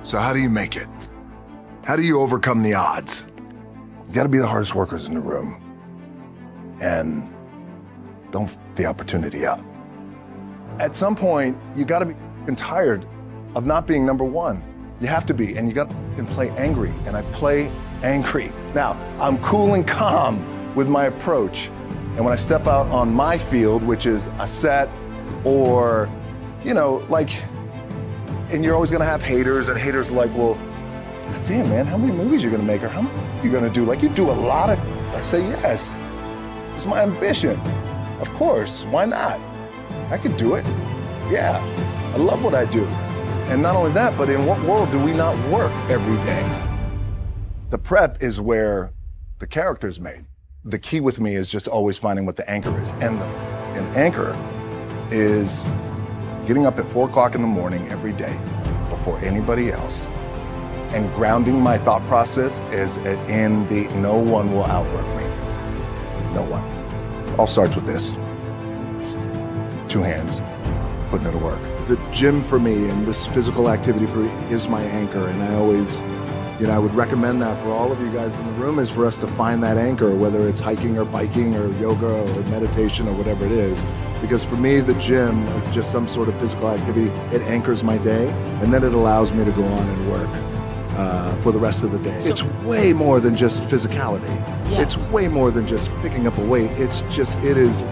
So how do you make it? How do you overcome the odds? You gotta be the hardest workers in the room. And don't f the opportunity up. At some point, you gotta be tired of not being number one. You have to be, and you gotta play angry, and I play angry. Now, I'm cool and calm with my approach, and when I step out on my field, which is a set, or, you know, like, and you're always gonna have haters, and haters are like, well, damn man, how many movies are you gonna make, or how many are you gonna do? Like, you do a lot of, I say, yes, it's my ambition. Of course, why not? I could do it, yeah. I love what I do. And not only that, but in what world do we not work every day? The prep is where the character's made. The key with me is just always finding what the anchor is. And an anchor is getting up at 4 o'clock in the morning every day before anybody else and grounding my thought process is in the no one will outwork me. No one. All starts with this. 2 hands, putting it to work. The gym for me and this physical activity for me is my anchor, and I always, you know, I would recommend that for all of you guys in the room is for us to find that anchor, whether it's hiking or biking or yoga or meditation or whatever it is. Because for me, the gym or just some sort of physical activity, it anchors my day, and then it allows me to go on and work for the rest of the day. It's way more than just physicality. Yes. It's way more than just picking up a weight. It's just, it is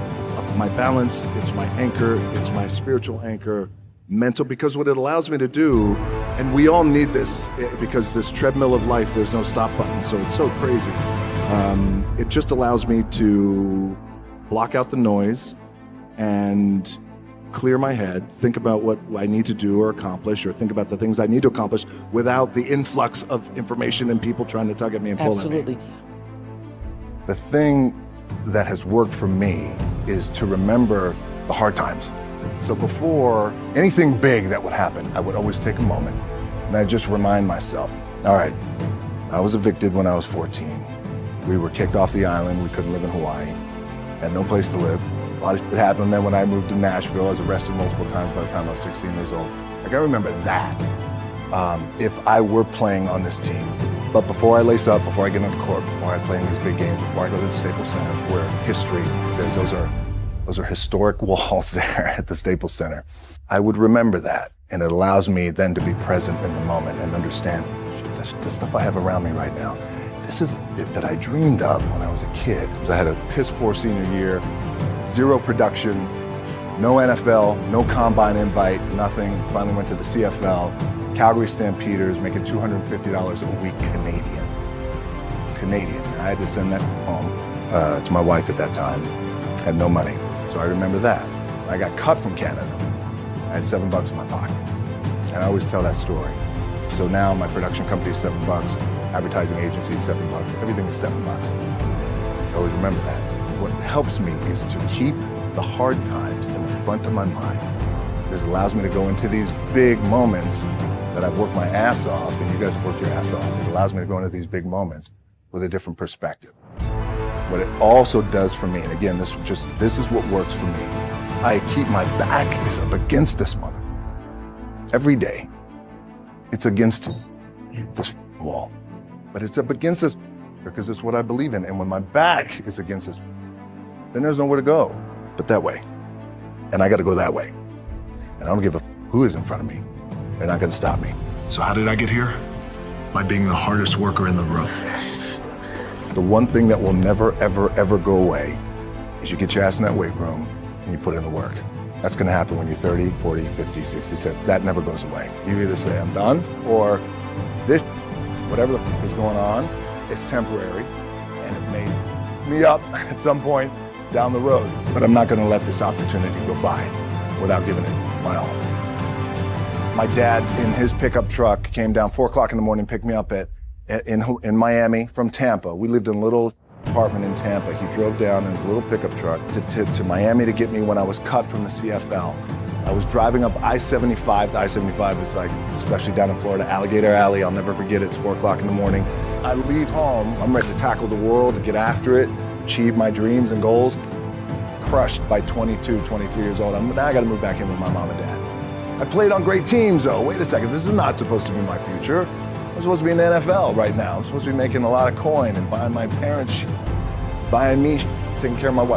my balance, it's my anchor, it's my spiritual anchor, mental, because what it allows me to do, and we all need this, because this treadmill of life, there's no stop button, so it's so crazy. It just allows me to block out the noise and clear my head, think about what I need to do or accomplish, or think about the things I need to accomplish without the influx of information and people trying to tug at me and pull at me. Absolutely. The thing that has worked for me is to remember the hard times. So before anything big that would happen, I would always take a moment and I'd just remind myself, all right, I was evicted when I was 14. We were kicked off the island. We couldn't live in Hawaii. Had no place to live. A lot of shit happened. Then when I moved to Nashville, I was arrested multiple times by the time I was 16 years old. Like, I remember that if I were playing on this team. But before I lace up, before I get into court, before I play in these big games, before I go to the Staples Center, where history says those are historic walls there at the Staples Center, I would remember that. And it allows me then to be present in the moment and understand, shit, the stuff I have around me right now, this is it that I dreamed of when I was a kid. I had a piss poor senior year, 0 production, no NFL, no combine invite, nothing. Finally went to the CFL. Calgary Stampeders, making $250 a week Canadian. I had to send that home to my wife at that time. Had no money, so I remember that. I got cut from Canada. I had $7 in my pocket, and I always tell that story. So now my production company is $7, advertising agency is $7, everything is $7. I always remember that. What helps me is to keep the hard times in the front of my mind. This allows me to go into these big moments that I've worked my ass off, and you guys have worked your ass off. It allows me to go into these big moments with a different perspective. What it also does for me, and again, this is what works for me. I keep my back is up against this mother. Every day, it's against this wall. But it's up against this because it's what I believe in. And when my back is against this, then there's nowhere to go but that way. And I got to go that way. And I don't give a who is in front of me. They're not gonna stop me. So how did I get here? By being the hardest worker in the room. The one thing that will never, ever, ever go away is you get your ass in that weight room and you put in the work. That's gonna happen when you're 30, 40, 50, 60, 70. That never goes away. You either say, I'm done, or this, whatever the f is going on, it's temporary, and it may me up at some point down the road. But I'm not gonna let this opportunity go by without giving it my all. My dad, in his pickup truck, came down 4 o'clock in the morning, picked me up in Miami from Tampa. We lived in a little apartment in Tampa. He drove down in his little pickup truck to Miami to get me when I was cut from the CFL. I was driving up I-75. The I-75 is like, especially down in Florida, Alligator Alley. I'll never forget it. It's 4 o'clock in the morning. I leave home. I'm ready to tackle the world, to get after it, achieve my dreams and goals. Crushed by 22, 23 years old. Now I got to move back in with my mom and dad. I played on great teams, though. Wait a second, this is not supposed to be my future. I'm supposed to be in the NFL right now. I'm supposed to be making a lot of coin and buying my parents, buying me, taking care of my wife.